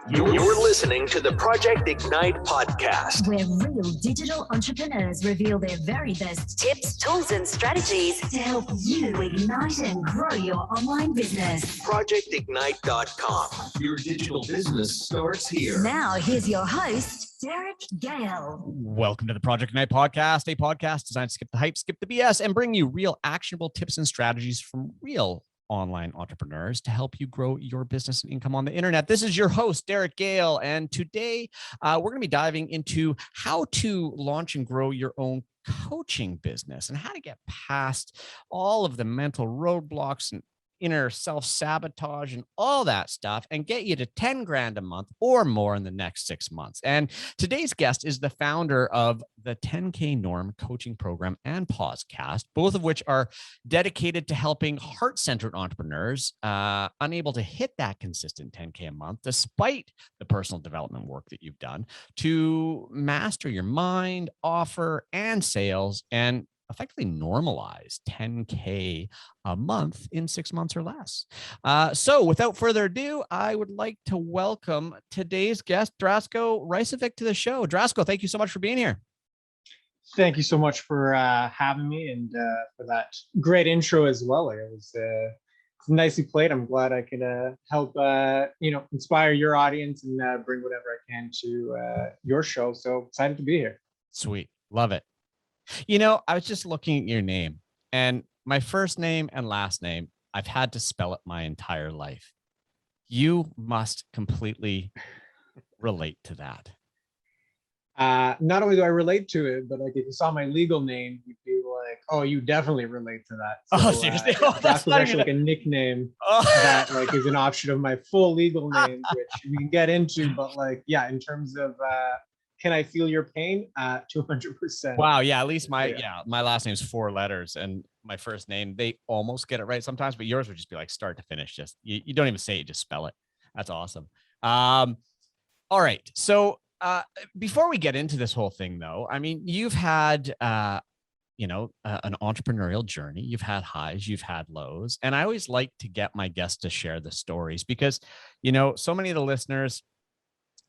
You're listening to the Project Ignite podcast, where real digital entrepreneurs reveal their very best tips, tools, and strategies to help you ignite and grow your online business. ProjectIgnite.com. Your digital business starts here. Now, here's your host, Derek Gale. Welcome to the Project Ignite podcast, a podcast designed to skip the hype, skip the BS, and bring you real actionable tips and strategies from real online entrepreneurs to help you grow your business and income on the internet. This is your host, Derek Gale, and today we're going to be diving into how to launch and grow your own coaching business and how to get past all of the mental roadblocks and inner self-sabotage and all that stuff and get you to 10 grand a month or more in the next 6 months. And today's guest is the founder of the 10K Norm coaching program and podcast, both of which are dedicated to helping heart-centered entrepreneurs unable to hit that consistent 10K a month, despite the personal development work that you've done, to master your mind, offer, and sales, and effectively normalize 10K a month in 6 months or less. So without further ado, I would like to welcome today's guest, Drasko Raicevic, to the show. Drasko, thank you so much for being here. Thank you so much for having me and for that great intro as well. It was nicely played. I'm glad I could help inspire your audience and bring whatever I can to your show. So excited to be here. Sweet. Love it. You know, I was just looking at your name, and my first name and last name, I've had to spell it my entire life. You must completely relate to that. Not only do I relate to it, but like if you saw my legal name, you'd be like, "Oh, you definitely relate to that." So, seriously? That's actually like a nickname that like is an option of my full legal name, which we can get into. But like, yeah, in terms of can I feel your pain? 200%. Wow. Yeah. At least my last name is 4 letters and my first name, they almost get it right sometimes, but yours would just be like start to finish. Just you don't even say it, just spell it. That's awesome. All right. So before we get into this whole thing though, I mean, you've had, an entrepreneurial journey. You've had highs, you've had lows. And I always like to get my guests to share the stories because, so many of the listeners,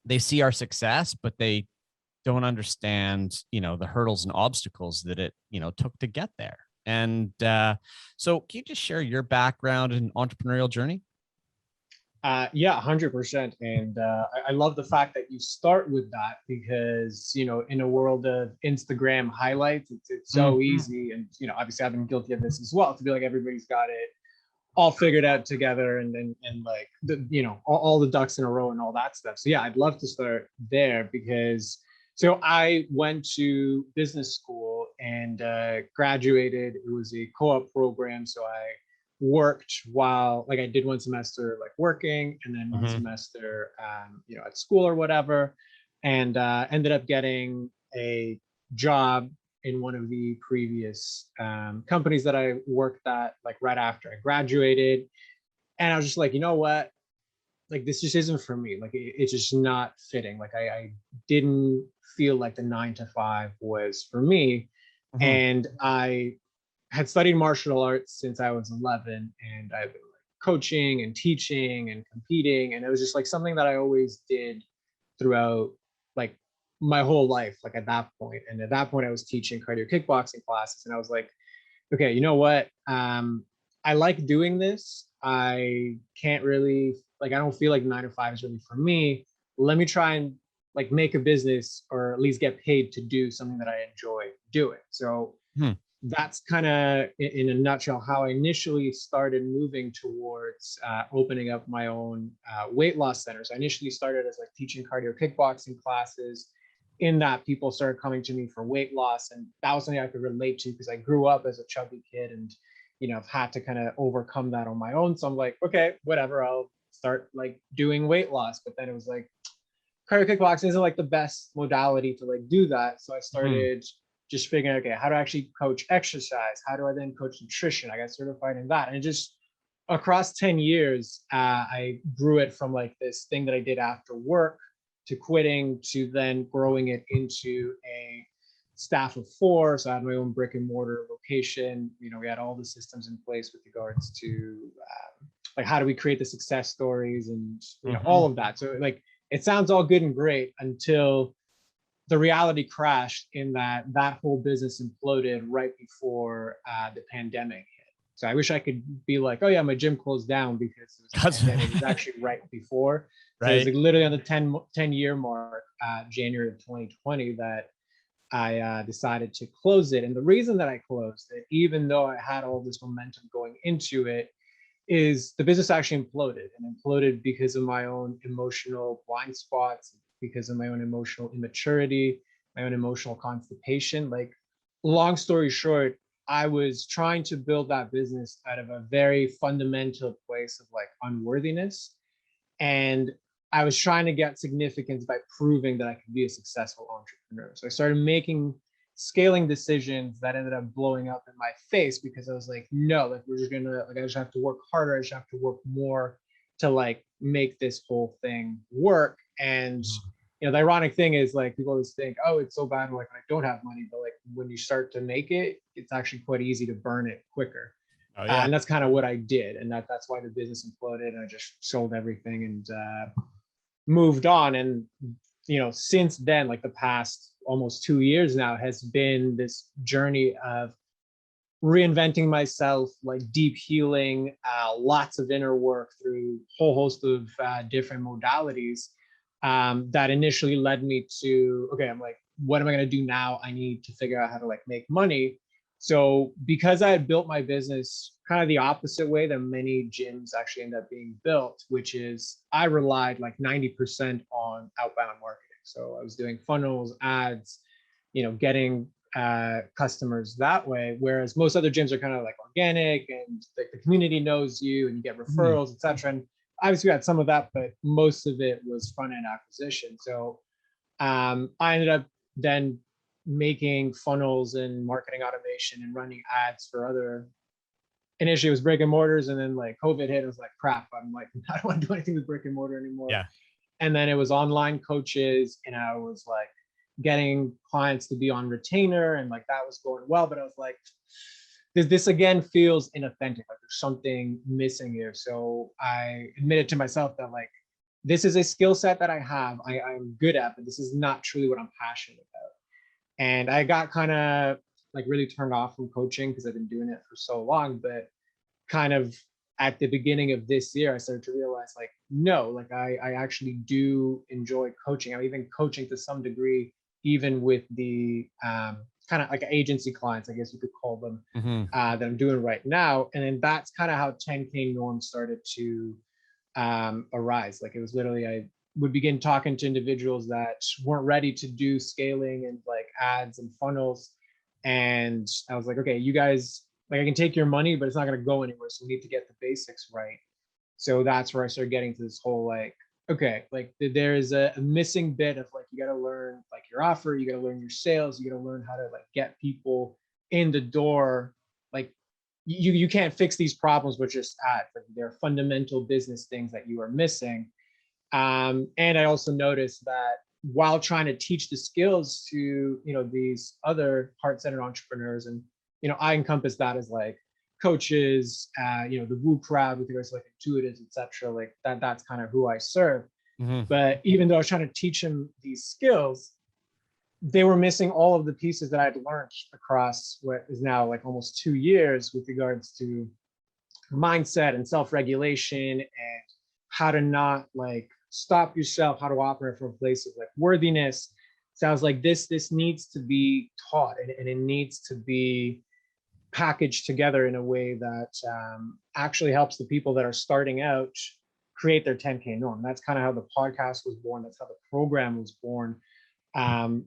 they see our success, but they don't understand, the hurdles and obstacles that it, took to get there. And so can you just share your background and entrepreneurial journey? Yeah, 100%. And I love the fact that you start with that because, in a world of Instagram highlights, it's so easy. And, obviously I've been guilty of this as well, to be like, everybody's got it all figured out together and like, all the ducks in a row and all that stuff. So yeah, I'd love to start there because so I went to business school and graduated. It was a co-op program. So I worked while like I did one semester like working and then one semester, at school or whatever, and ended up getting a job in one of the previous companies that I worked at like right after I graduated. And I was just like, you know what? Like, this just isn't for me. Like, it's just not fitting. Like, I didn't feel like the 9 to 5 was for me. And I had studied martial arts since I was 11, and I've been like coaching and teaching and competing. And it was just like something that I always did throughout like my whole life, like at that point. And at that point, I was teaching cardio kickboxing classes. And I was like, okay, you know what? I like doing this. I can't really, like, I don't feel like 9 to 5 is really for me. Let me try and like make a business or at least get paid to do something that I enjoy doing. So that's kind of in a nutshell how I initially started moving towards opening up my own weight loss centers. I initially started as like teaching cardio kickboxing classes. In that, people started coming to me for weight loss, and that was something I could relate to because I grew up as a chubby kid and I've had to kind of overcome that on my own. So I'm like, okay, whatever, I'll start like doing weight loss. But then it was like cardio kickboxing isn't like the best modality to like do that. So I started just figuring out, okay, how to actually coach exercise? How do I then coach nutrition? I got certified in that. And just across 10 years, I grew it from like this thing that I did after work to quitting to then growing it into a staff of 4. So I had my own brick and mortar location. We had all the systems in place with regards to like, how do we create the success stories and all of that. So like it sounds all good and great until the reality crashed in that whole business imploded right before the pandemic hit. So I wish I could be like, oh yeah, my gym closed down because it was, it was actually right before. So it was like literally on the 10-year mark, January of 2020, that I decided to close it. And the reason that I closed it, even though I had all this momentum going into it, is the business actually imploded, and imploded because of my own emotional blind spots, because of my own emotional immaturity, my own emotional constipation. Like, long story short, I was trying to build that business out of a very fundamental place of like unworthiness. And I was trying to get significance by proving that I could be a successful entrepreneur. So I started making scaling decisions that ended up blowing up in my face, because I was like, no, like we're gonna, like I just have to work harder. I just have to work more to like make this whole thing work. And you know, the ironic thing is, like, people always think, oh, it's so bad like when I don't have money, but like when you start to make it, it's actually quite easy to burn it quicker. Oh, yeah. And that's kind of what I did, and that's why the business imploded, and I just sold everything and moved on. And you know, since then, like the past almost 2 years now has been this journey of reinventing myself, like deep healing, lots of inner work through a whole host of different modalities that initially led me to, okay, I'm like, what am I going to do now? I need to figure out how to like make money. So because I had built my business kind of the opposite way that many gyms actually end up being built, which is I relied like 90% on outbound marketing. So I was doing funnels, ads, you know, getting customers that way. Whereas most other gyms are kind of like organic, and like the community knows you and you get referrals, etc. And obviously we had some of that, but most of it was front end acquisition. So I ended up then making funnels and marketing automation and running ads for other, initially it was brick and mortars, and then like COVID hit. I was like, crap, I'm like, I don't want to do anything with brick and mortar anymore. Yeah. And then it was online coaches, and I was like getting clients to be on retainer, and like that was going well, but I was like, this again feels inauthentic, like there's something missing here. So I admitted to myself that like, this is a skill set that I have, I'm good at, but this is not truly what I'm passionate about. And I got kind of like really turned off from coaching because I've been doing it for so long. But kind of at the beginning of this year, I started to realize like, no, like I actually do enjoy coaching. I'm even coaching to some degree, even with the kind of like agency clients, I guess you could call them, that I'm doing right now. And then that's kind of how 10K norm started to arise. Like it was literally, I would begin talking to individuals that weren't ready to do scaling and like ads and funnels. And I was like, okay, you guys, like I can take your money, but it's not going to go anywhere. So we need to get the basics right. So that's where I started getting to this whole like, okay, like there is a missing bit of like, you got to learn like your offer, you got to learn your sales, you got to learn how to like get people in the door. Like you can't fix these problems with just ads. Like they're fundamental business things that you are missing. And I also noticed that while trying to teach the skills to, you know, these other heart-centered entrepreneurs, and, you know, I encompass that as like coaches, you know, the woo crowd with regards to like intuitives, etc. Like that's kind of who I serve. But even though I was trying to teach them these skills, they were missing all of the pieces that I'd learned across what is now like almost 2 years with regards to mindset and self-regulation and how to not like stop yourself, how to operate from a place of like worthiness. Sounds like this needs to be taught, and it needs to be packaged together in a way that actually helps the people that are starting out create their 10K norm. That's kind of how the podcast was born. That's how the program was born.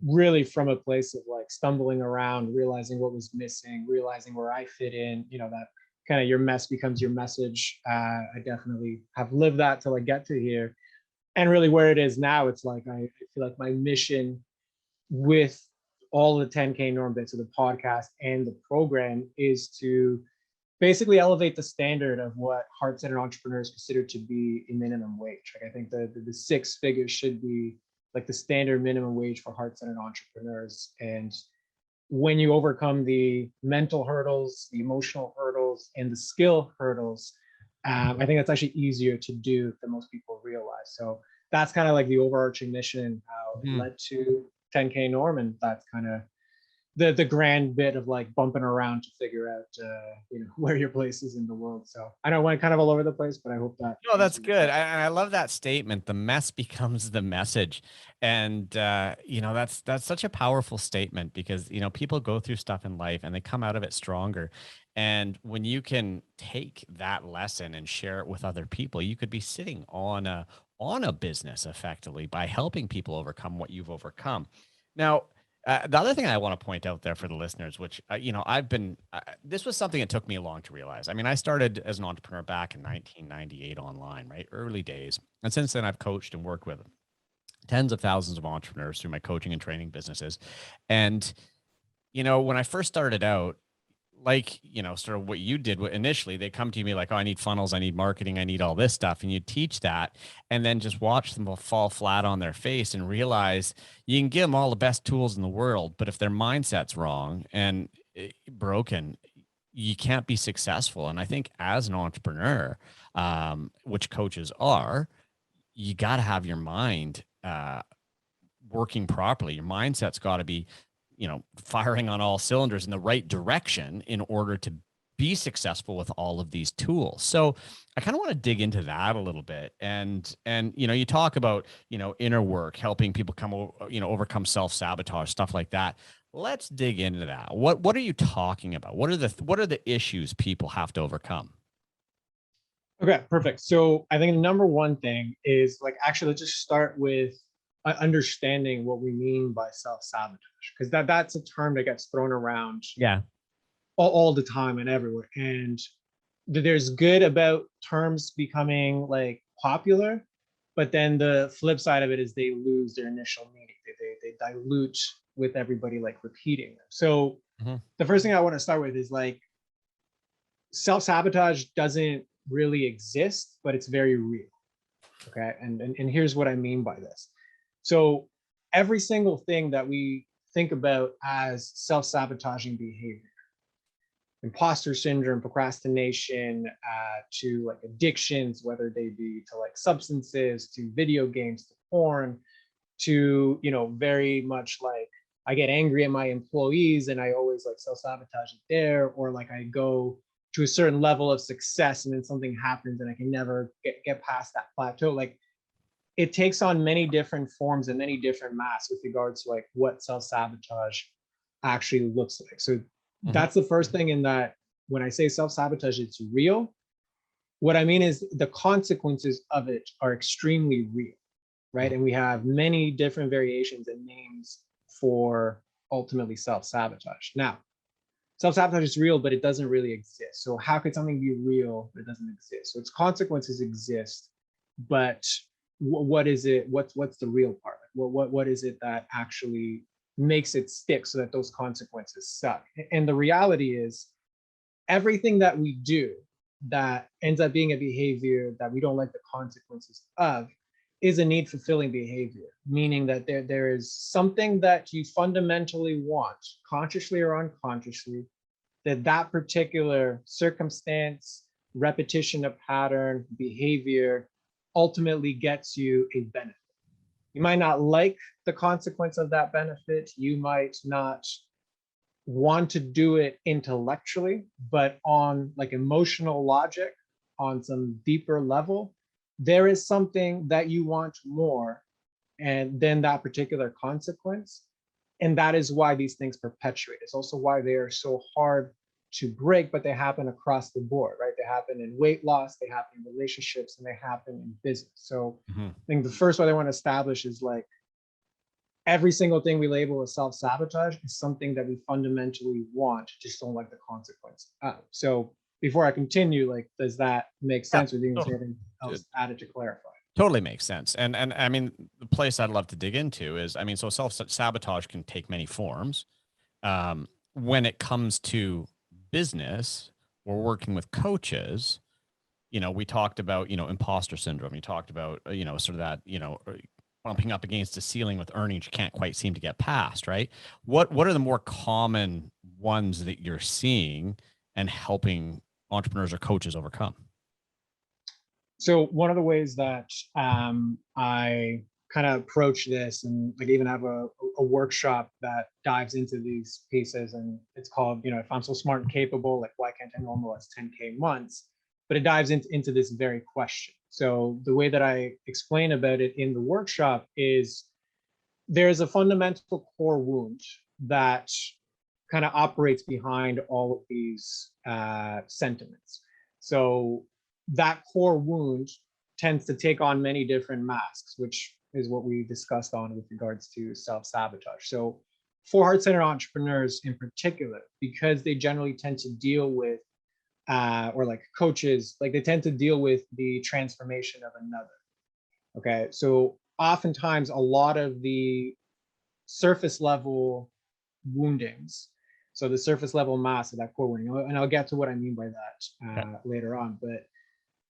Really from a place of like stumbling around, realizing what was missing, realizing where I fit in, you know, that kind of your mess becomes your message. I definitely have lived that till I get to here. And really where it is now, it's like, I feel like my mission with all the 10K norm bits of the podcast and the program is to basically elevate the standard of what heart-centered entrepreneurs consider to be a minimum wage. Like I think the 6 figures should be like the standard minimum wage for heart-centered entrepreneurs. And when you overcome the mental hurdles, the emotional hurdles, and the skill hurdles, I think that's actually easier to do than most people realize. So that's kind of like the overarching mission, how it Mhm. led to 10K norm. And that's kind of the grand bit of like bumping around to figure out where your place is in the world. So I know I went kind of all over the place, but I hope that No, that's answered your good. question. I love that statement. The mess becomes the message. And that's such a powerful statement because people go through stuff in life and they come out of it stronger. And when you can take that lesson and share it with other people, you could be sitting on a business effectively by helping people overcome what you've overcome. Now, the other thing I want to point out there for the listeners, which this was something that took me long to realize. I mean, I started as an entrepreneur back in 1998 online, right? Early days. And since then I've coached and worked with tens of thousands of entrepreneurs through my coaching and training businesses. And, when I first started out, like, sort of what you did initially, they come to me like, oh, I need funnels, I need marketing, I need all this stuff. And you teach that and then just watch them fall flat on their face and realize you can give them all the best tools in the world, but if their mindset's wrong and broken, you can't be successful. And I think as an entrepreneur, which coaches are, you got to have your mind working properly. Your mindset's got to be firing on all cylinders in the right direction in order to be successful with all of these tools. So I kind of want to dig into that a little bit. And you talk about, inner work, helping people overcome self-sabotage, stuff like that. Let's dig into that. What are you talking about? What are the issues people have to overcome? Okay, perfect. So I think the number one thing is like, actually, let's just start with understanding what we mean by self-sabotage, because that's a term that gets thrown around Yeah. all the time and everywhere. And there's good about terms becoming like popular, but then the flip side of it is they lose their initial meaning. They dilute with everybody like repeating them. So the first thing I want to start with is like, self-sabotage doesn't really exist, but it's very real. Okay. And here's what I mean by this. So every single thing that we think about as self-sabotaging behavior, imposter syndrome, procrastination, to like addictions, whether they be to like substances, to video games, to porn, to, very much like I get angry at my employees and I always like self-sabotage it there, or like I go to a certain level of success and then something happens and I can never get past that plateau. Like it takes on many different forms and many different masks with regards to like what self-sabotage actually looks like. So that's the first thing, in that when I say self-sabotage, it's real. What I mean is the consequences of it are extremely real, right? And we have many different variations and names for ultimately self-sabotage. Now, self-sabotage is real, but it doesn't really exist. So how could something be real but it doesn't exist? So its consequences exist, but what is it? What's the real part? What is it that actually makes it stick so that those consequences suck? And the reality is, everything that we do that ends up being a behavior that we don't like the consequences of is a need fulfilling behavior, meaning that there is something that you fundamentally want, consciously or unconsciously, that particular circumstance, repetition of pattern, behavior ultimately gets you a benefit. You might not like the consequence of that benefit. You might not want to do it intellectually, but on like emotional logic, on some deeper level, there is something that you want more and then that particular consequence. And that is why these things perpetuate. It's also why they are so hard to break, but they happen across the board, right? They happen in weight loss, they happen in relationships, and they happen in business. So I think the first one I want to establish is like, every single thing we label as self-sabotage is something that we fundamentally want, just don't like the consequence. So before I continue, like, does that make sense? Or do you need anything else added to clarify? Totally makes sense. And I mean, the place I'd love to dig into is, I mean, so self-sabotage can take many forms. When it comes to business, we're working with coaches. We talked about, imposter syndrome. You talked about, sort of that, bumping up against the ceiling with earnings you can't quite seem to get past, right? What are the more common ones that you're seeing and helping entrepreneurs or coaches overcome? So one of the ways that I kind of approach this, and like even have a workshop that dives into these pieces, and it's called, you know, if I'm so smart and capable, like why can't I normalize 10K months? But it dives into this very question. So the way that I explain about it in the workshop is there's a fundamental core wound that kind of operates behind all of these sentiments. So that core wound tends to take on many different masks, which is what we discussed on with regards to self-sabotage. So for heart-centered entrepreneurs in particular, because they generally tend to deal with, or like coaches, like they tend to deal with the transformation of another. Okay, so oftentimes a lot of the surface level woundings, so the surface level mass of that core wounding, and I'll get to what I mean by that later on, but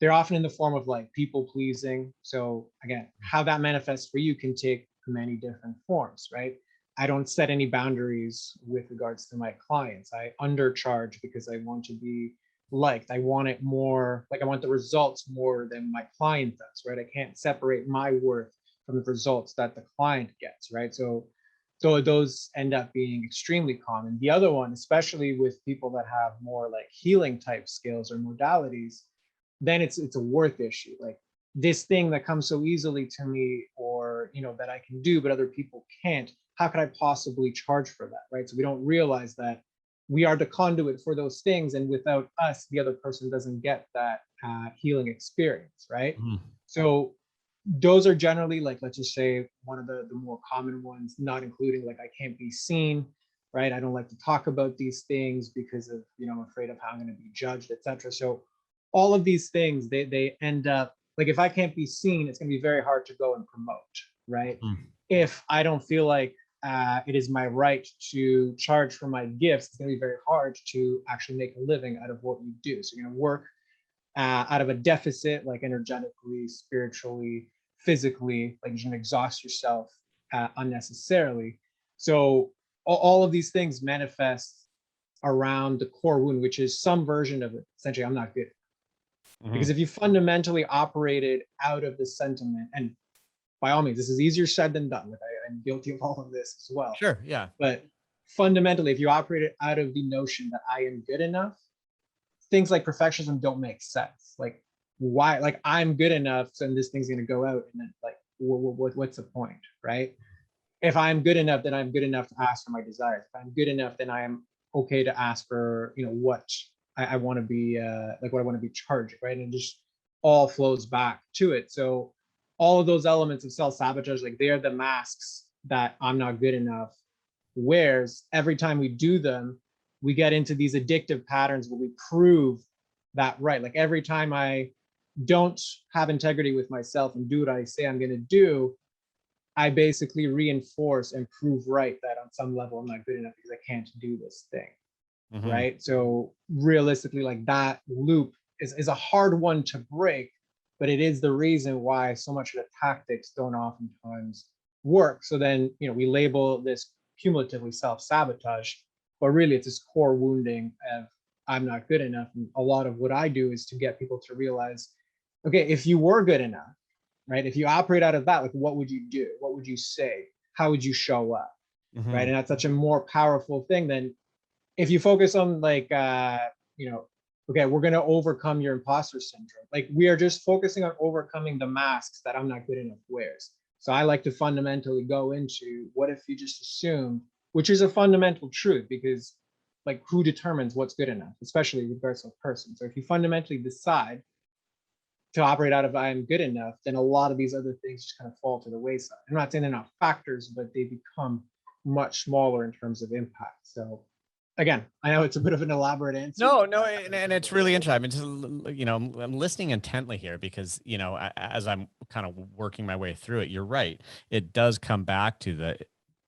they're often in the form of like people pleasing. So again, how that manifests for you can take many different forms, right? I don't set any boundaries with regards to my clients. I undercharge because I want to be liked. I want it more, like I want the results more than my client does, right? I can't separate my worth from the results that the client gets, right? So those end up being extremely common. The other one, especially with people that have more like healing type skills or modalities, then it's a worth issue. Like this thing that comes so easily to me, or you know, that I can do but other people can't, how could I possibly charge for that, right? So we don't realize that we are the conduit for those things, and without us, the other person doesn't get that healing experience, right? So those are generally, like, let's just say one of the more common ones, not including like I can't be seen, right? I don't like to talk about these things because of, you know, I'm afraid of how I'm going to be judged, etc. So all of these things, they end up like, if I can't be seen, it's going to be very hard to go and promote, right? If I don't feel like it is my right to charge for my gifts, it's going to be very hard to actually make a living out of what you do. So you're going to work out of a deficit, like energetically, spiritually, physically, like you're going to exhaust yourself unnecessarily. So all of these things manifest around the core wound, which is some version of it. Essentially, I'm not good. Because if you fundamentally operated out of the sentiment, and by all means, this is easier said than done. Like I'm guilty of all of this as well. Sure, yeah. But fundamentally, if you operated out of the notion that I am good enough, things like perfectionism don't make sense. Like why? Like I'm good enough, so this thing's gonna go out, and then like what's the point, right? If I'm good enough, then I'm good enough to ask for my desires. If I'm good enough, then I am okay to ask for, you know, what I want to be, like what I want to be charged, right? And it just all flows back to it. So all of those elements of self-sabotage, like they're the masks that I'm not good enough wears. Every time we do them, we get into these addictive patterns where we prove that right. Like every time I don't have integrity with myself and do what I say I'm going to do, I basically reinforce and prove right that on some level I'm not good enough because I can't do this thing. Right? So realistically, like that loop is a hard one to break, but it is the reason why so much of the tactics don't oftentimes work. So then, you know, we label this cumulatively self-sabotage, but really it's this core wounding of I'm not good enough. And a lot of what I do is to get people to realize, okay, if you were good enough, right? If you operate out of that, like what would you do? What would you say? How would you show up? Right? And that's such a more powerful thing than if you focus on like, you know, okay, we're going to overcome your imposter syndrome. Like we are just focusing on overcoming the masks that I'm not good enough wears. So I like to fundamentally go into what if you just assume, which is a fundamental truth, because like who determines what's good enough, especially with regards to a person. So if you fundamentally decide to operate out of I am good enough, then a lot of these other things just kind of fall to the wayside. I'm not saying they're not factors, but they become much smaller in terms of impact. So again, I know it's a bit of an elaborate answer. No, and it's really interesting. I mean, just, you know, I'm listening intently here because, you know, as I'm kind of working my way through it, you're right. It does come back to the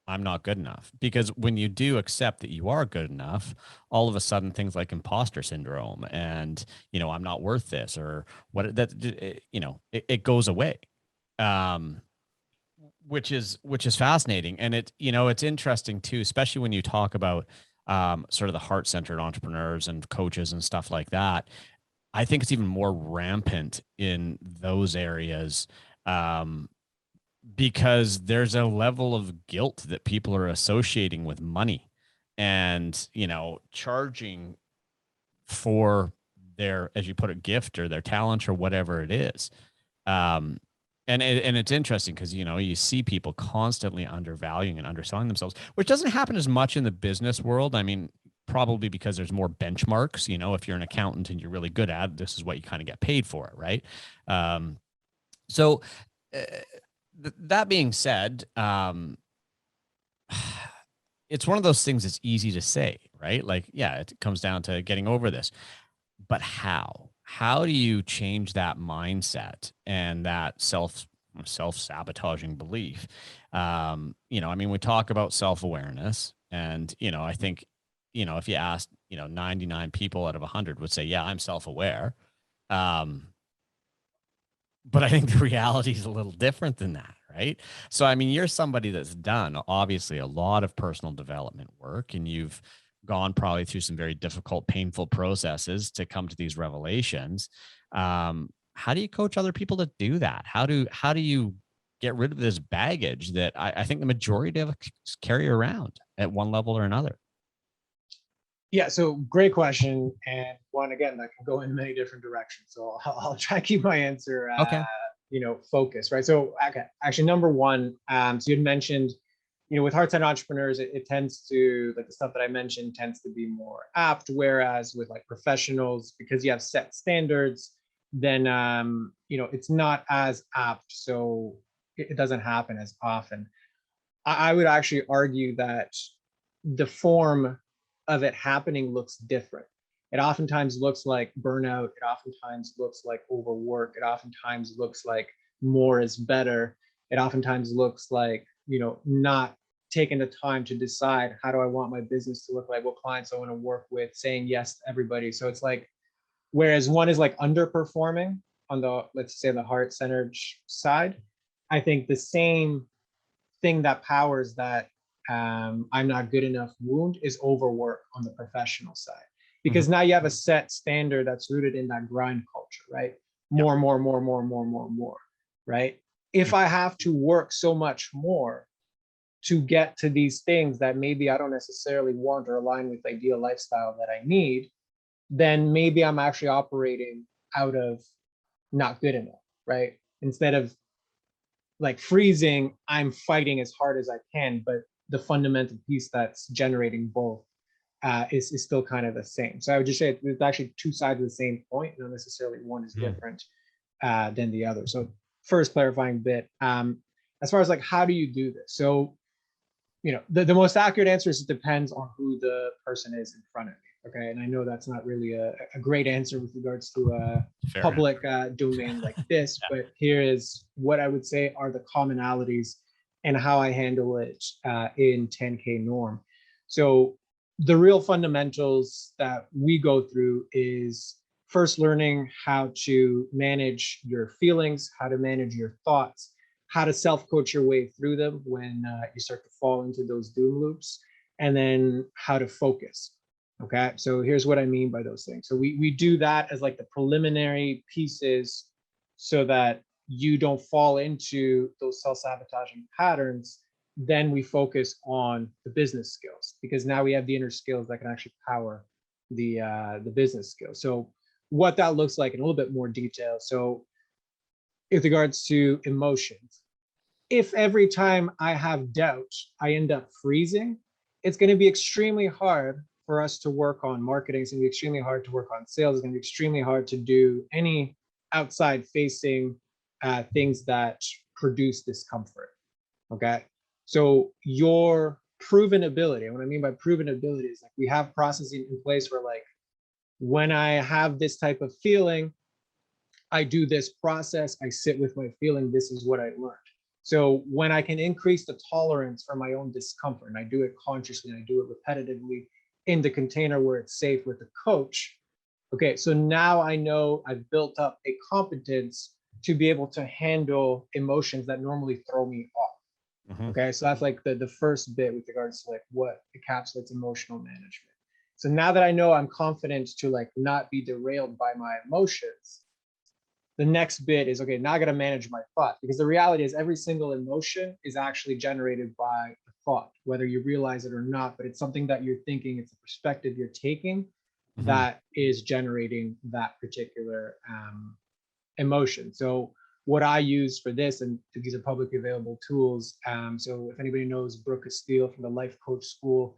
I'm not good enough, because when you do accept that you are good enough, all of a sudden things like imposter syndrome and, you know, I'm not worth this or what that, you know, it goes away. Which is fascinating. And it, you know, it's interesting too, especially when you talk about sort of the heart-centered entrepreneurs and coaches and stuff like that. I think it's even more rampant in those areas, because there's a level of guilt that people are associating with money, and, charging for their, as you put it, gift or their talent or whatever it is. Um, and it's interesting because, you see people constantly undervaluing and underselling themselves, which doesn't happen as much in the business world. I mean, probably because there's more benchmarks. If you're an accountant and you're really good at it, this is what you kind of get paid for it, right? So that being said, it's one of those things that's easy to say, right? Like, yeah, it comes down to getting over this. But how? How do you change that mindset and that self-sabotaging belief? We talk about self-awareness, and, I think, if you asked, 99 people out of 100 would say, yeah, I'm self-aware. But I think the reality is a little different than that, right? So, you're somebody that's done obviously a lot of personal development work, and you've gone probably through some very difficult, painful processes to come to these revelations. How do you coach other people to do that? How do you get rid of this baggage that I think the majority of us carry around at one level or another? Yeah, so great question, and one again that can go in many different directions. So I'll try to keep my answer, Okay. focused, right? So okay, actually, number one, so you had mentioned, with heart-centered entrepreneurs, it tends to, like the stuff that I mentioned tends to be more apt, whereas with like professionals, because you have set standards, then it's not as apt, so it doesn't happen as often. I would actually argue that the form of it happening looks different. It oftentimes looks like burnout. It oftentimes looks like overwork. It oftentimes looks like more is better. It oftentimes looks like, not taking the time to decide, how do I want my business to look like, what clients I want to work with, saying yes to everybody. So it's like, whereas one is like underperforming on the, let's say, the heart-centered side, I think the same thing that powers that I'm not good enough wound is overwork on the professional side. Because now you have a set standard that's rooted in that grind culture, right? More, more, right? If I have to work so much more to get to these things that maybe I don't necessarily want or align with the ideal lifestyle that I need, then maybe I'm actually operating out of not good enough, right? Instead of like freezing, I'm fighting as hard as I can, but the fundamental piece that's generating both is still kind of the same. So I would just say it's actually two sides of the same point, not necessarily one is different than the other. So first clarifying bit, as far as like, how do you do this? So, the most accurate answer is it depends on who the person is in front of me. Okay. And I know that's not really a great answer with regards to a Fair public domain like this, but here is what I would say are the commonalities and how I handle it in 10K norm. So the real fundamentals that we go through is first learning how to manage your feelings, how to manage your thoughts, how to self-coach your way through them when you start to fall into those doom loops, and then how to focus. Okay, so here's what I mean by those things. So we do that as like the preliminary pieces so that you don't fall into those self-sabotaging patterns. Then we focus on the business skills, because now we have the inner skills that can actually power the business skills. So what that looks like in a little bit more detail. So with regards to emotions, if every time I have doubt, I end up freezing, it's going to be extremely hard for us to work on marketing. It's going to be extremely hard to work on sales. It's going to be extremely hard to do any outside facing things that produce discomfort. Okay. So your proven ability, and what I mean by proven ability is like we have processes in place where like when I have this type of feeling, I do this process, I sit with my feeling, this is what I learned. So when I can increase the tolerance for my own discomfort, and I do it consciously, and I do it repetitively in the container where it's safe with the coach, okay, so now I know I've built up a competence to be able to handle emotions that normally throw me off. Okay, so that's like the first bit with regards to like what encapsulates emotional management. So now that I know I'm confident to like not be derailed by my emotions, the next bit is, okay, now I got to manage my thought, because the reality is every single emotion is actually generated by a thought, whether you realize it or not, but it's something that you're thinking, it's a perspective you're taking that is generating that particular emotion. So what I use for this, and these are publicly available tools. So if anybody knows Brooke Steele from the Life Coach School,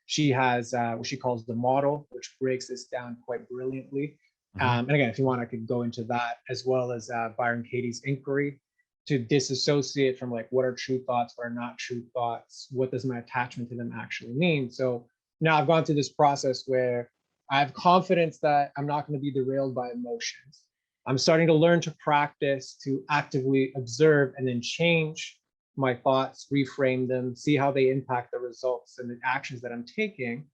she has what she calls the model, which breaks this down quite brilliantly. And again, if you want, I could go into that, as well as Byron Katie's inquiry, to disassociate from like, what are true thoughts, what are not true thoughts, what does my attachment to them actually mean. So now I've gone through this process where I have confidence that I'm not going to be derailed by emotions. I'm starting to learn to practice to actively observe and then change my thoughts, reframe them, see how they impact the results and the actions that I'm taking.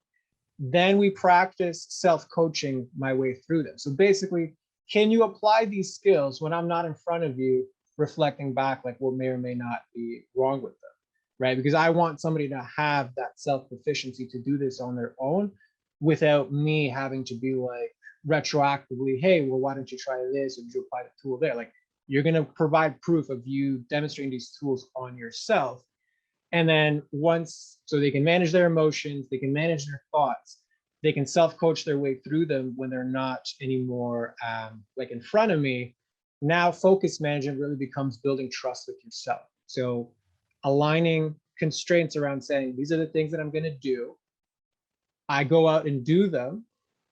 Then we practice self-coaching my way through them. So basically, can you apply these skills when I'm not in front of you, reflecting back like what may or may not be wrong with them, right? Because I want somebody to have that self-sufficiency to do this on their own without me having to be like retroactively, hey, well, why don't you try this, or did you apply the tool there? Like, you're going to provide proof of you demonstrating these tools on yourself. And then once, so they can manage their emotions, they can manage their thoughts, they can self-coach their way through them when they're not anymore like in front of me. Now focus management really becomes building trust with yourself. So aligning constraints around saying, these are the things that I'm going to do. I go out and do them.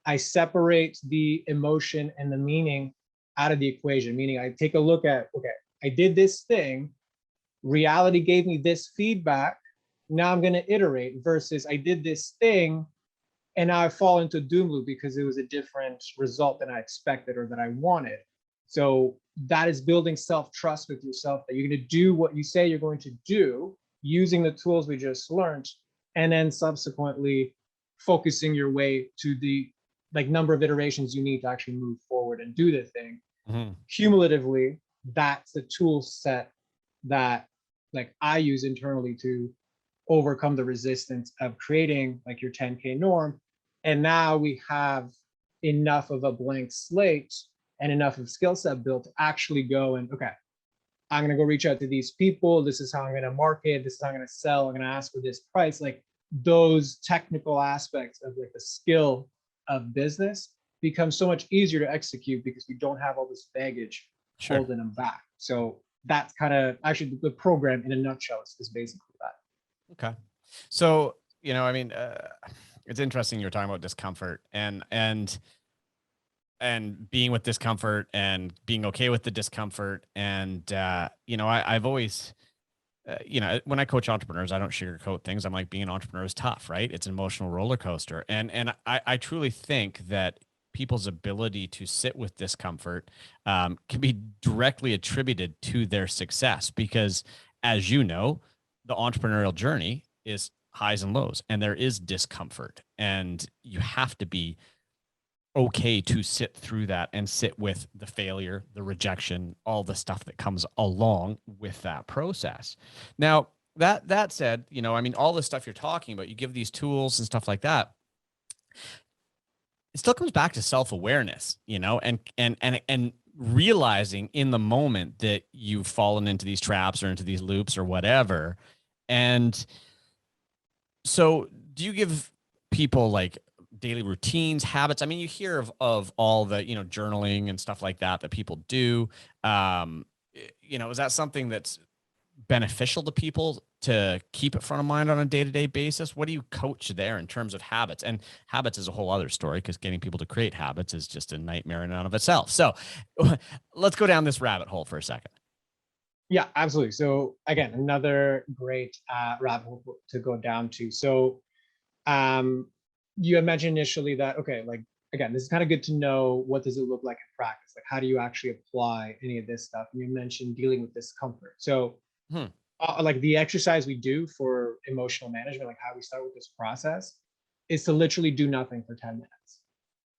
I separate the emotion and the meaning out of the equation, meaning I take a look at, okay, I did this thing, reality gave me this feedback, now I'm going to iterate, versus I did this thing and now I fall into doom loop because it was a different result than I expected or that I wanted. So that is building self-trust with yourself, that you're going to do what you say you're going to do using the tools we just learned, and then subsequently focusing your way to the like number of iterations you need to actually move forward and do the thing. Cumulatively, that's the tool set that like I use internally to overcome the resistance of creating like your 10K norm. And now we have enough of a blank slate and enough of skill set built to actually go and, okay, I'm going to go reach out to these people. This is how I'm going to market. This is how I'm going to sell. I'm going to ask for this price. Like, those technical aspects of like the skill of business become so much easier to execute because we don't have all this baggage holding them back. So that's kind of actually the program in a nutshell is basically that. Okay. So, you know, I mean, it's interesting you're talking about discomfort and being with discomfort and being okay with the discomfort. And, you know, I've always, you know, when I coach entrepreneurs, I don't sugarcoat things. I'm like, being an entrepreneur is tough, right? It's an emotional roller coaster. And I truly think that people's ability to sit with discomfort can be directly attributed to their success, because as you know, the entrepreneurial journey is highs and lows, and there is discomfort, and you have to be okay to sit through that and sit with the failure, the rejection, all the stuff that comes along with that process. Now, that said, you know, I mean, all the stuff you're talking about, you give these tools and stuff like that, it still comes back to self-awareness, you know, and realizing in the moment that you've fallen into these traps or into these loops or whatever. And so do you give people like daily routines, habits? I mean, you hear of all the, you know, journaling and stuff like that people do. You know, is that something that's beneficial to people to keep it front of mind on a day-to-day basis? What do you coach there in terms of habits? And habits is a whole other story, because getting people to create habits is just a nightmare in and of itself. So let's go down this rabbit hole for a second. Yeah, absolutely. So again, another great rabbit hole to go down to. So you had mentioned initially that, okay, like, again, this is kind of good to know, what does it look like in practice? Like, how do you actually apply any of this stuff? And you mentioned dealing with discomfort. So like the exercise we do for emotional management, like how we start with this process, is to literally do nothing for 10 minutes.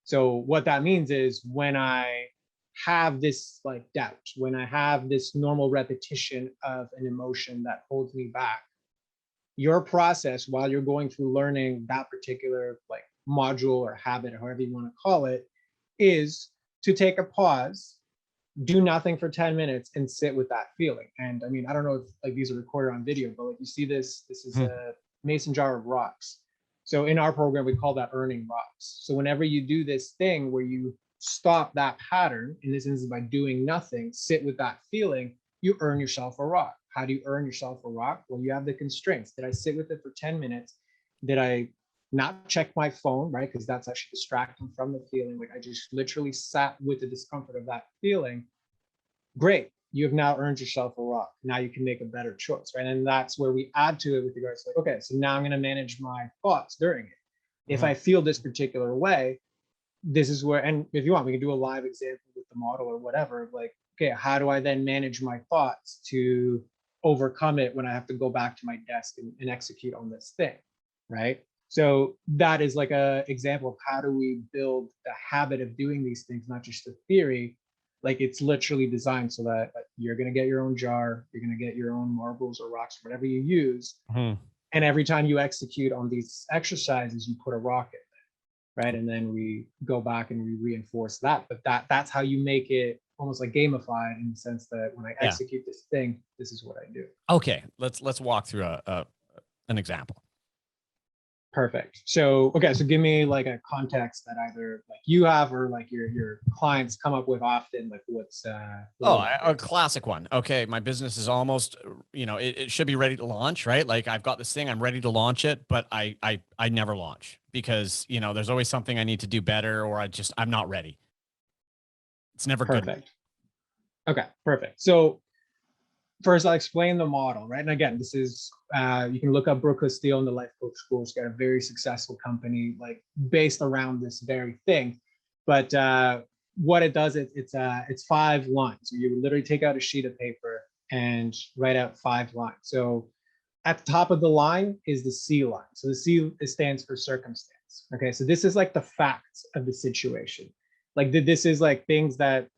So what that means is, when I have this like doubt, when I have this normal repetition of an emotion that holds me back, your process while you're going through learning that particular like module or habit, or however you want to call it, is to take a pause, do nothing for 10 minutes and sit with that feeling. And I mean, I don't know if like these are recorded on video, but like you see this is a mason jar of rocks. So in our program, we call that earning rocks. So whenever you do this thing where you stop that pattern, in this instance by doing nothing, sit with that feeling, you earn yourself a rock. How do you earn yourself a rock? Well, you have the constraints. Did I sit with it for 10 minutes? Did I not check my phone, right? Because that's actually distracting from the feeling. Like I just literally sat with the discomfort of that feeling. Great. You have now earned yourself a rock. Now you can make a better choice, right? And that's where we add to it with regards to like, okay, so now I'm going to manage my thoughts during it. If I feel this particular way, this is where, and if you want, we can do a live example with the model or whatever, like, okay, how do I then manage my thoughts to overcome it when I have to go back to my desk and execute on this thing, right? So that is like a example of how do we build the habit of doing these things, not just the theory. Like it's literally designed so that you're going to get your own jar, you're going to get your own marbles or rocks, whatever you use. And every time you execute on these exercises, you put a rock in there, right? And then we go back and we reinforce that. But that's how you make it almost like gamified, in the sense that when I execute this thing, this is what I do. Okay, let's walk through an example. Perfect. So, okay, so give me like a context that either like you have or like your clients come up with often, like what's a classic one. Okay, my business is almost, it should be ready to launch, right? Like I've got this thing, I'm ready to launch it, but I never launch because, there's always something I need to do better, or I'm not ready. It's never good. Perfect. Okay, perfect. So first, I'll explain the model, right? And again, this is, you can look up Brooke Castillo in the Life Coach School. She's got a very successful company, like based around this very thing. But what it does, it's 5 lines. So you literally take out a sheet of paper and write out 5 lines. So at the top of the line is the C line. So the C stands for circumstance. Okay, so this is like the facts of the situation. Like this is like things that,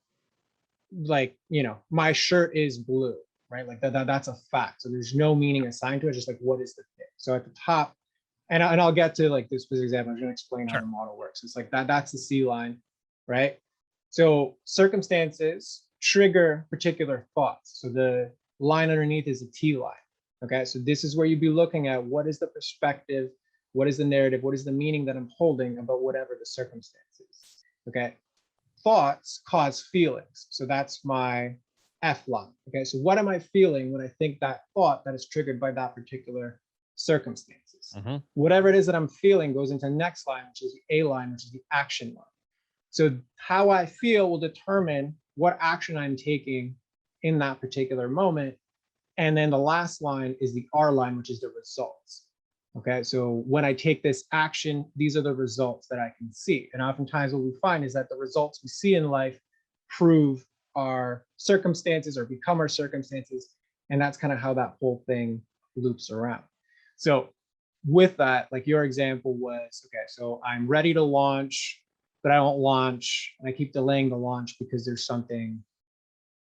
like, my shirt is blue. Right? Like that's a fact. So there's no meaning assigned to it. Just like, what is the thing? So at the top, and I'll get to like this specific example. I'm going to explain how the model works. It's like that's the C line, right? So circumstances trigger particular thoughts. So the line underneath is a T line. Okay. So this is where you'd be looking at what is the perspective, what is the narrative, what is the meaning that I'm holding about whatever the circumstance is. Okay. Thoughts cause feelings. So that's my F line. Okay, so what am I feeling when I think that thought that is triggered by that particular circumstances? Whatever it is that I'm feeling goes into the next line, which is the A line, which is the action line. So how I feel will determine what action I'm taking in that particular moment. And then the last line is the R line, which is the results. Okay, so when I take this action, these are the results that I can see. And oftentimes what we find is that the results we see in life prove our circumstances or become our circumstances. And that's kind of how that whole thing loops around. So with that, like your example was, okay, so I'm ready to launch, but I won't launch. And I keep delaying the launch because there's something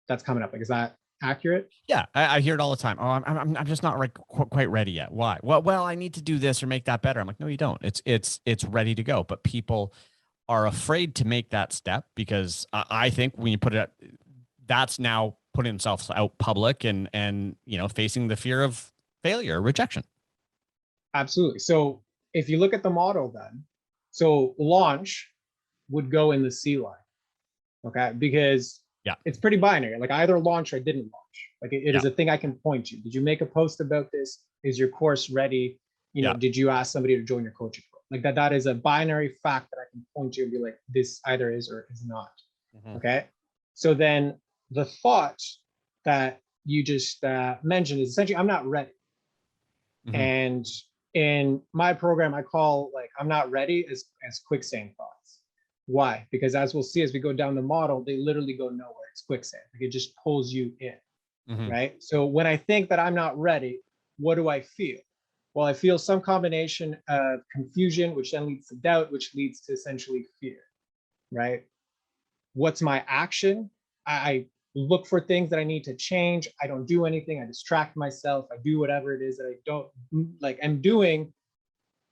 that's coming up. Like, is that accurate? Yeah, I hear it all the time. Oh, I'm just not quite ready yet. Why? Well, I need to do this or make that better. I'm like, no, you don't. It's ready to go. But people are afraid to make that step because I think when you put it, that's now putting themselves out public and facing the fear of failure, rejection. Absolutely. So if you look at the model then, so launch would go in the C line, okay? Because it's pretty binary. Like I either launch or I didn't launch. Like it is a thing I can point to. Did you make a post about this? Is your course ready? Did you ask somebody to join your coaching program? Like that is a binary fact that I can point to and be like, this either is or is not. Okay. So then the thought that you just mentioned is essentially, I'm not ready. And in my program, I call like, I'm not ready as quicksand thoughts. Why? Because as we'll see, as we go down the model, they literally go nowhere. It's quicksand. Like it just pulls you in, right? So when I think that I'm not ready, what do I feel? Well, I feel some combination of confusion, which then leads to doubt, which leads to essentially fear, right? What's my action? I look for things that I need to change. I don't do anything. I distract myself. I do whatever it is that I don't like. I'm doing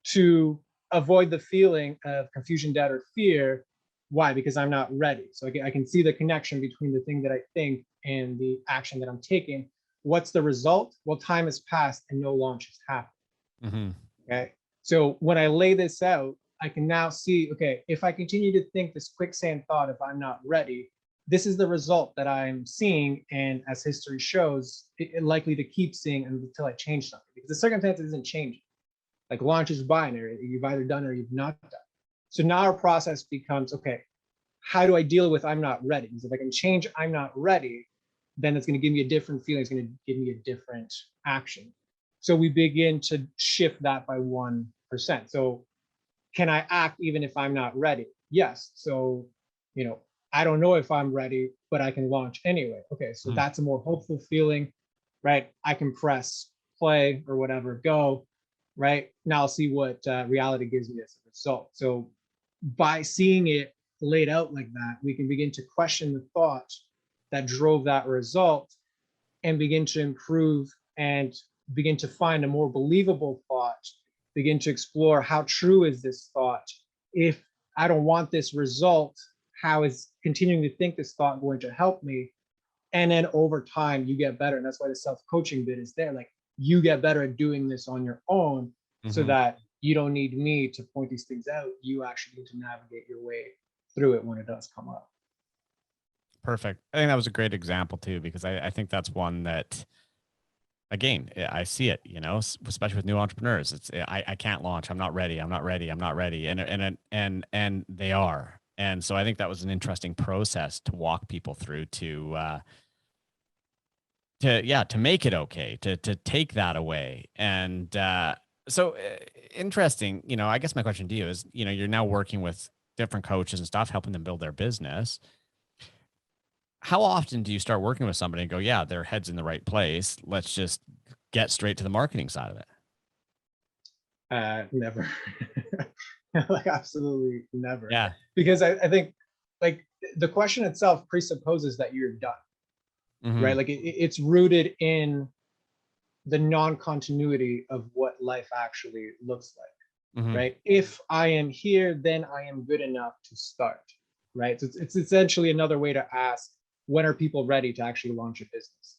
to avoid the feeling of confusion, doubt, or fear. Why? Because I'm not ready. So I can see the connection between the thing that I think and the action that I'm taking. What's the result? Well, time has passed and no launch has happened. Mm-hmm. Okay. So when I lay this out, I can now see, okay, if I continue to think this quicksand thought, if I'm not ready, this is the result that I'm seeing. And as history shows, it likely to keep seeing until I change something, because the circumstance isn't changing. Like launch is binary. You've either done or you've not done. So now our process becomes, okay, how do I deal with I'm not ready? Because if I can change I'm not ready, then it's going to give me a different feeling. It's going to give me a different action. So we begin to shift that by 1%. So can I act even if I'm not ready? Yes. So, I don't know if I'm ready, but I can launch anyway. Okay. So that's a more hopeful feeling, right? I can press play or whatever, go, right? Now I'll see what reality gives me as a result. So by seeing it laid out like that, we can begin to question the thought that drove that result and begin to improve and begin to find a more believable thought, begin to explore how true is this thought. If I don't want this result, how is continuing to think this thought going to help me? And then over time, you get better. And that's why the self-coaching bit is there. Like you get better at doing this on your own so that you don't need me to point these things out. You actually need to navigate your way through it when it does come up. Perfect. I think that was a great example too, because I think that's one that, again, I see it, especially with new entrepreneurs. I can't launch. I'm not ready. I'm not ready. I'm not ready. And they are. And so I think that was an interesting process to walk people through to make it okay, to take that away. And so interesting, I guess my question to you is, you're now working with different coaches and stuff, helping them build their business. How often do you start working with somebody and go, yeah, their head's in the right place, let's just get straight to the marketing side of it? Never. Like absolutely never. Yeah. Because I think like the question itself presupposes that you're done, right? Like it's rooted in the non-continuity of what life actually looks like, right? If I am here, then I am good enough to start, right? So it's essentially another way to ask, when are people ready to actually launch a business?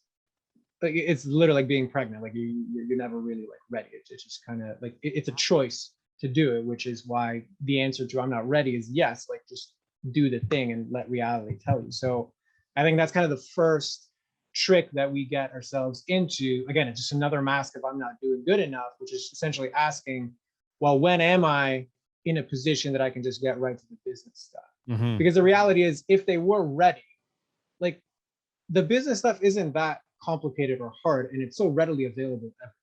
Like it's literally like being pregnant. Like you're never really like ready. It's just kind of like it's a choice to do it, which is why the answer to I'm not ready is yes. Like just do the thing and let reality tell you. So I think that's kind of the first trick that we get ourselves into. Again, it's just another mask of I'm not doing good enough, which is essentially asking, well, when am I in a position that I can just get right to the business stuff? Because the reality is, if they were ready, like the business stuff isn't that complicated or hard, and it's so readily available everywhere.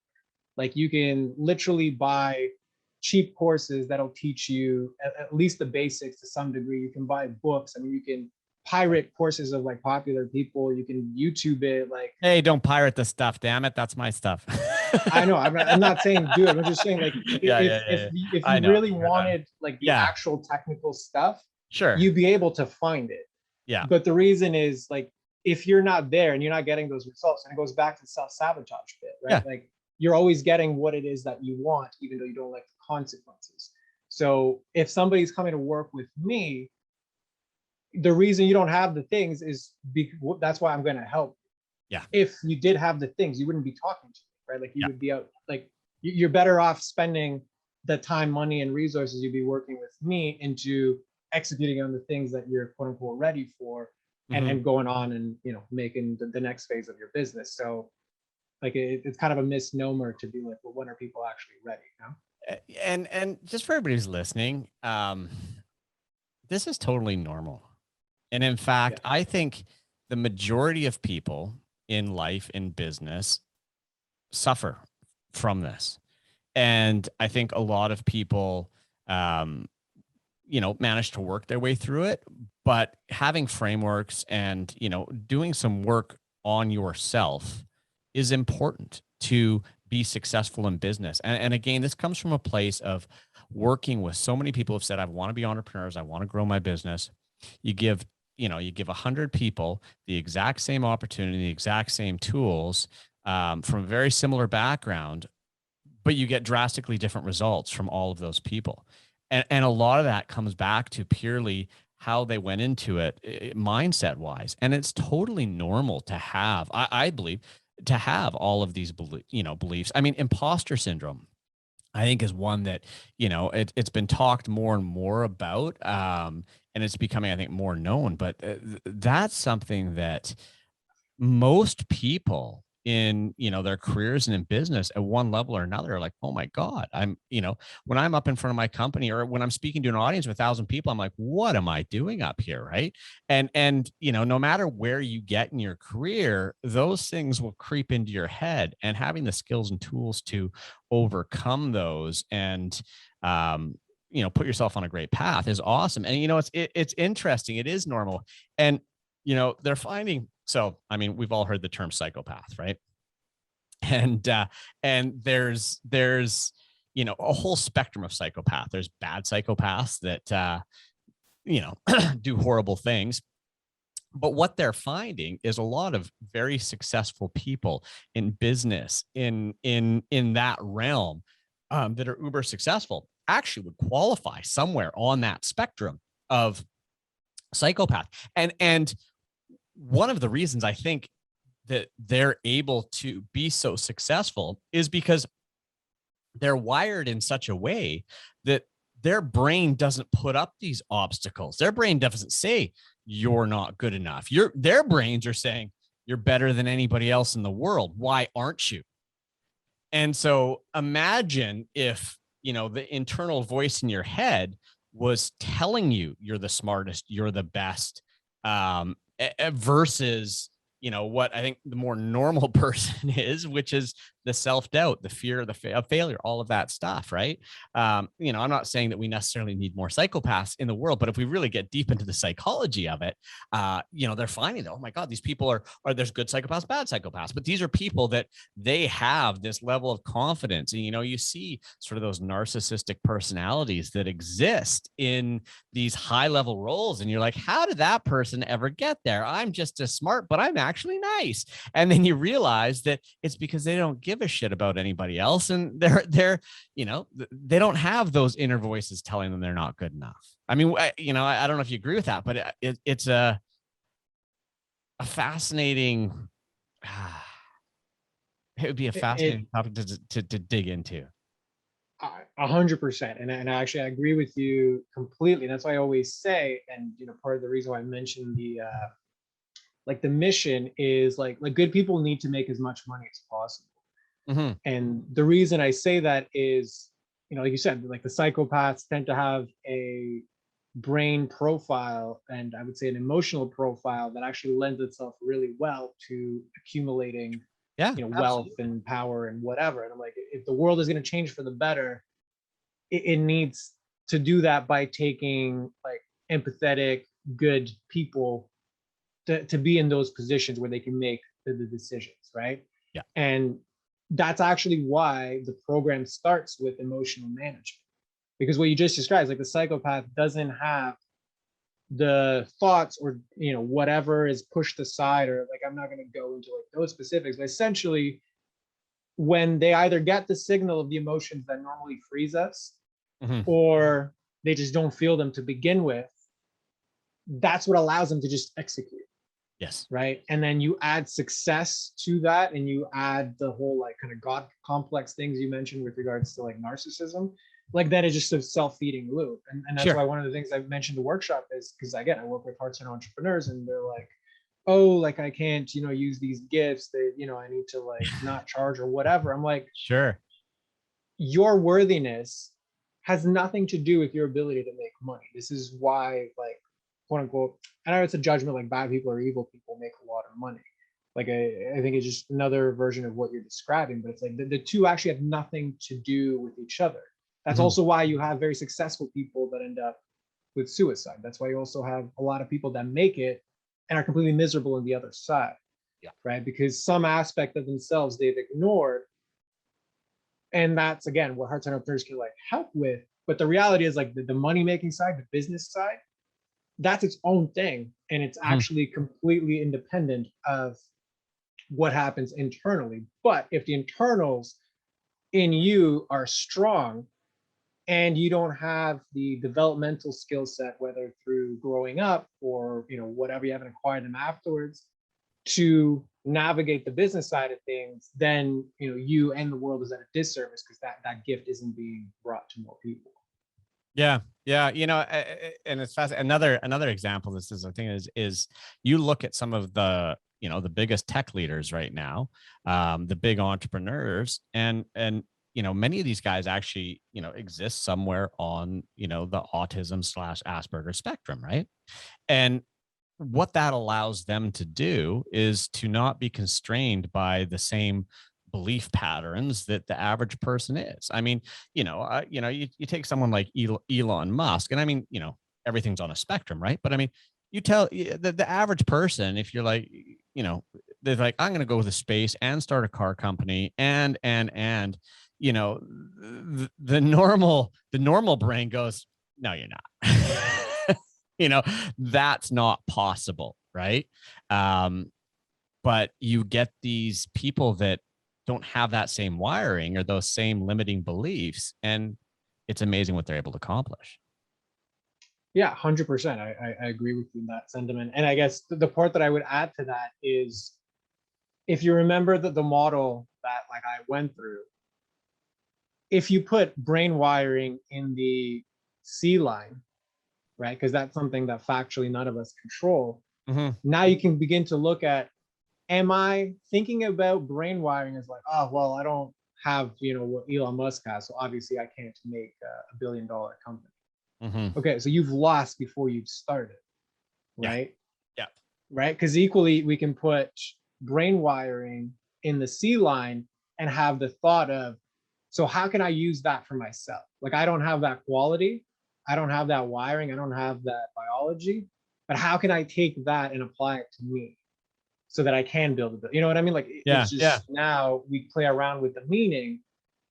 Like you can literally buy cheap courses that'll teach you at least the basics to some degree. You can buy books. I mean, you can pirate courses of like popular people. You can YouTube it. Like, hey, don't pirate the stuff, damn it, that's my stuff. I know. I'm not saying do it. I'm just saying like if you really wanted like the actual technical stuff, sure, you'd be able to find it. Yeah. But the reason is like if you're not there and you're not getting those results, and it goes back to the self-sabotage bit, right? Yeah. Like you're always getting what it is that you want, even though you don't like the consequences. So if somebody's coming to work with me, the reason you don't have the things is that's why I'm going to help. Yeah. If you did have the things, you wouldn't be talking to me, right? Like you would be out, like you're better off spending the time, money, and resources you'd be working with me into executing on the things that you're quote unquote ready for, and going on and making the next phase of your business. So like it's kind of a misnomer to be like, well, when are people actually ready? And just for everybody who's listening, this is totally normal. And in fact, I think the majority of people in life, in business, suffer from this. And I think a lot of people, manage to work their way through it, but having frameworks and, doing some work on yourself is important to be successful in business. And again, this comes from a place of working with so many people who've said, I want to be entrepreneurs. I want to grow my business. You give 100 people the exact same opportunity, the exact same tools, from a very similar background, but you get drastically different results from all of those people. And a lot of that comes back to purely how they went into it, mindset wise. And it's totally normal to have, I believe, to have all of these, beliefs. I mean, imposter syndrome, I think, is one that, it's been talked more and more about. And it's becoming, I think, more known, but that's something that most people in, their careers and in business at one level or another are like, oh my God, when I'm up in front of my company or when I'm speaking to an audience of 1,000 people, I'm like, what am I doing up here? Right. And, no matter where you get in your career, those things will creep into your head, and having the skills and tools to overcome those and, put yourself on a great path is awesome. And, it's interesting. It is normal. And, they're finding, so, I mean, we've all heard the term psychopath, right? And there's, a whole spectrum of psychopath. There's bad psychopaths that, do horrible things. But what they're finding is a lot of very successful people in business, in that realm, that are uber successful, actually would qualify somewhere on that spectrum of psychopath. And one of the reasons I think that they're able to be so successful is because they're wired in such a way that their brain doesn't put up these obstacles. Their brain doesn't say you're not good enough. Their brains are saying you're better than anybody else in the world. Why aren't you? And so imagine if, the internal voice in your head was telling you you're the smartest, you're the best, versus, what I think the more normal person is, which is the self-doubt, the fear of failure, all of that stuff. Right. I'm not saying that we necessarily need more psychopaths in the world, but if we really get deep into the psychology of it, they're finding that, oh my God, these people are there's good psychopaths, bad psychopaths, but these are people that they have this level of confidence. And, you see sort of those narcissistic personalities that exist in these high level roles. And you're like, how did that person ever get there? I'm just as smart, but I'm actually nice. And then you realize that it's because they don't give a shit about anybody else, and they're they don't have those inner voices telling them they're not good enough. I mean, I don't know if you agree with that, but it's a fascinating it would be a fascinating topic to dig into. 100%. And actually, I agree with you completely. That's why I always say, and part of the reason why I mentioned the mission is like good people need to make as much money as possible. Mm-hmm. And the reason I say that is, like you said, like the psychopaths tend to have a brain profile, and I would say an emotional profile that actually lends itself really well to accumulating, wealth and power and whatever. And I'm like, if the world is going to change for the better, it needs to do that by taking like empathetic, good people to be in those positions where they can make the decisions, right? Yeah. And that's actually why the program starts with emotional management, because what you just described is like the psychopath doesn't have the thoughts or whatever is pushed aside, or like I'm not going to go into like those specifics, but essentially when they either get the signal of the emotions that normally freeze us, mm-hmm. or they just don't feel them to begin with, that's what allows them to just execute. Yes. Right. And then you add success to that, and you add the whole like kind of God complex things you mentioned with regards to like narcissism. Like that is just a self-feeding loop. And that's Sure. why one of the things I've mentioned the workshop is because again, I work with heart-centered entrepreneurs, and they're like, oh, like I can't, use these gifts that, I need to like not charge or whatever. I'm like, sure. Your worthiness has nothing to do with your ability to make money. This is why, like, quote unquote, I know it's a judgment, like bad people or evil people make a lot of money. Like I think it's just another version of what you're describing, but it's like the two actually have nothing to do with each other. That's mm-hmm. also why you have very successful people that end up with suicide. That's why you also have a lot of people that make it and are completely miserable on the other side. Yeah. Right. Because some aspect of themselves they've ignored. And that's again what heart-centered entrepreneurs can like help with. But the reality is like the money-making side, the business side, that's its own thing. And it's actually completely independent of what happens internally. But if the internals in you are strong and you don't have the developmental skill set, whether through growing up or, you know, whatever, you haven't acquired them afterwards, to navigate the business side of things, then, you know, you and the world is at a disservice because that gift isn't being brought to more people. Yeah, yeah, you know, and it's fast. Another example. This is, I think, is you look at some of the, you know, the biggest tech leaders right now, the big entrepreneurs, and you know, many of these guys actually, you know, exist somewhere on, you know, the autism / Asperger spectrum, right? And what that allows them to do is to not be constrained by the same belief patterns that the average person is. I mean, you know, you take someone like Elon Musk, and I mean, you know, everything's on a spectrum, right? But I mean, you tell the average person, if you're like, you know, they're like, I'm going to go to space and start a car company and, you know, the normal brain goes, no, you're not. You know, that's not possible, right? But you get these people that don't have that same wiring or those same limiting beliefs, and it's amazing what they're able to accomplish. Yeah, 100%. I agree with you in that sentiment. And I guess the part that I would add to that is, if you remember the model that like I went through, if you put brain wiring in the C line, right? Because that's something that factually none of us control. Mm-hmm. Now you can begin to look at, am I thinking about brain wiring as like, oh, well, I don't have, you know, what Elon Musk has, so obviously I can't make $1 billion company. Mm-hmm. Okay, so you've lost before you've started, right? Yeah. Right? Because equally, we can put brain wiring in the C line and have the thought of, so how can I use that for myself? Like, I don't have that quality, I don't have that wiring, I don't have that biology, but how can I take that and apply it to me so that I can build it? You know what I mean? Like, it's just now we play around with the meaning.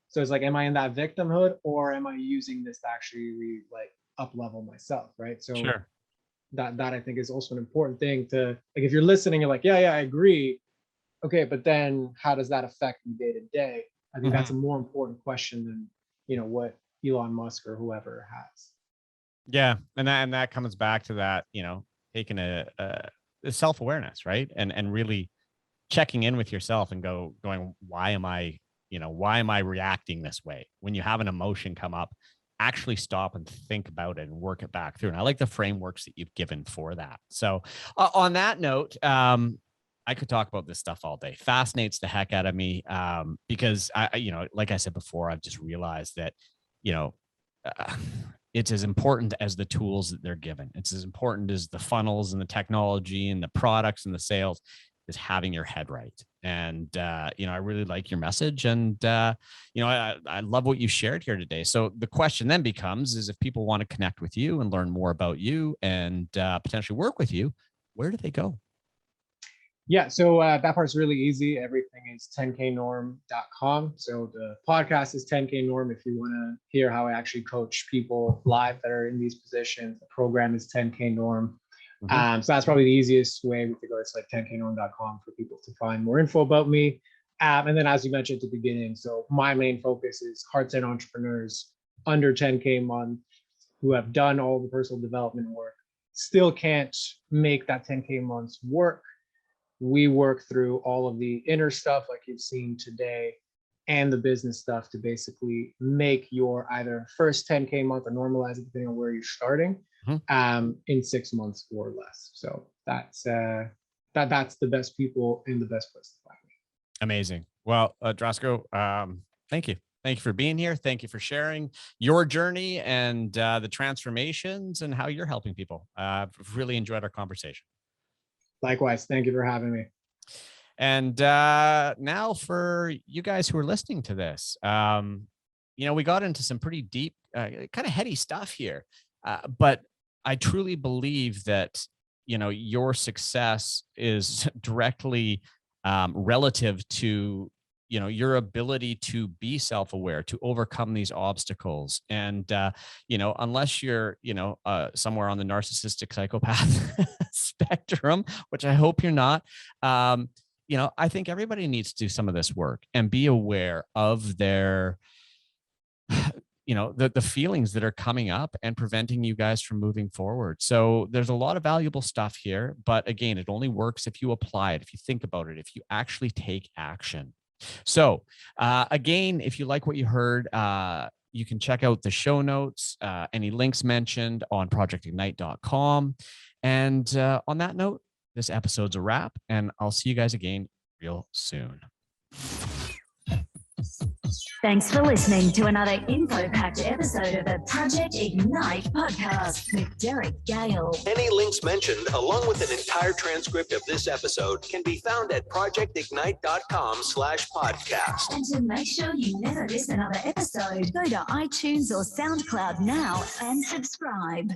So it's like, am I in that victimhood, or am I using this to actually like up level myself, right? So Sure. that I think is also an important thing to, like, if you're listening, you're like, yeah, I agree. Okay, but then how does that affect me day to day? I think that's a more important question than, you know, what Elon Musk or whoever has. Yeah, and that comes back to that, you know, taking a self-awareness, right? And really checking in with yourself and going, why am I reacting this way? When you have an emotion come up, actually stop and think about it and work it back through. And I like the frameworks that you've given for that. So on that note, I could talk about this stuff all day. Fascinates the heck out of me, because I, you know, like I said before, I've just realized that, you know, it's as important as the tools that they're given. It's as important as the funnels and the technology and the products and the sales, is having your head right. And, you know, I really like your message, and, you know, I love what you shared here today. So the question then becomes, is if people want to connect with you and learn more about you and potentially work with you, where do they go? Yeah, so that part's really easy. Everything is 10knorm.com. So the podcast is 10K Norm. If you want to hear how I actually coach people live that are in these positions, the program is 10K Norm. So that's probably the easiest way to go. It's like 10knorm.com for people to find more info about me. And then, as you mentioned at the beginning, so my main focus is heart-set entrepreneurs under 10K a month who have done all the personal development work, still can't make that 10K months work. We work through all of the inner stuff like you've seen today and the business stuff to basically make your either first 10K month or normalize it depending on where you're starting in 6 months or less. So that's the best people in the best place to find me. Amazing. Well, Drasko, thank you. Thank you for being here. Thank you for sharing your journey and the transformations and how you're helping people. I've really enjoyed our conversation. Likewise. Thank you for having me. And now for you guys who are listening to this, you know, we got into some pretty deep, kind of heady stuff here, but I truly believe that, you know, your success is directly relative to, you know, your ability to be self-aware, to overcome these obstacles. And, you know, unless you're, you know, somewhere on the narcissistic psychopath spectrum, which I hope you're not, I think everybody needs to do some of this work and be aware of their, the feelings that are coming up and preventing you guys from moving forward. So there's a lot of valuable stuff here, but again, it only works if you apply it, if you think about it, if you actually take action. So again, if you like what you heard, you can check out the show notes, any links mentioned on projectignite.com. And on that note, this episode's a wrap, and I'll see you guys again real soon. Thanks for listening to another info-packed episode of the Project Ignite podcast with Derek Gale. Any links mentioned, along with an entire transcript of this episode, can be found at projectignite.com/podcast. And to make sure you never miss another episode, go to iTunes or SoundCloud now and subscribe.